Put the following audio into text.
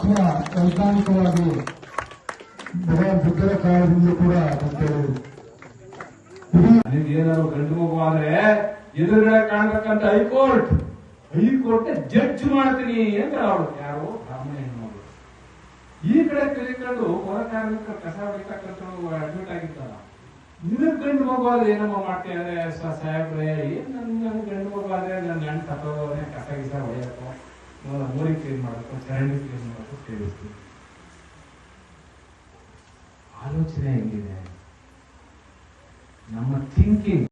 ಬಹಳ ವೈಜ್ಞಾನಿಕವಾಗಿ ಭಗವಾನ್ ಬುದ್ಧರ ಕಾಲದಿಂದ ಕೂಡ ಏನಾದ್ರು ಗಂಡು ಮಗು ಆದ್ರೆ ಎದುರುಗಡೆ ಕಾಣ್ಬೇಕಂತ ಹೈಕೋರ್ಟ್ ಜಡ್ಜ್ ಮಾಡ್ತೀನಿ ಅಂತ ಅವಳು ಯಾರು ಬ್ರಾಹ್ಮಣ ಹೆಣ್ಣು ಈ ಕಡೆ ಕಲಿಕೊಂಡು ಹೊರ ಕಾರ್ಮಿಕರು ಕಸ ಹೊಡಿತಕ್ಕಂಥ ಅಡ್ಮಿಟ್ ಆಗಿತ್ತಲ್ಲ ನಿನಗ್ ಗಂಡು ಮಗು ಆದ್ರೆ ಏನಮ್ಮ ಮಾಡ್ತಿದ್ದಾರೆ ಸಾಹೇಬ್ರೆ ಏನ್ ನನ್ ಗಂಡು ಮಗು ಆದ್ರೆ ನನ್ನ ಗಂಡು ತಗೋನೆ ಕಸ ಗಿಸ ಹೊಡೆಯಕ್ಕೋ ಮೂರಿ ಕ್ಲೀನ್ ಮಾಡಬೇಕು ಚರಂಡಿ ಕ್ಲೀನ್ ಮಾಡಬೇಕು ಕೇಳಿಸ್ತೀವಿ. ಆಲೋಚನೆ ಹೆಂಗಿದೆ ನಮ್ಮ ಥಿಂಕಿಂಗ್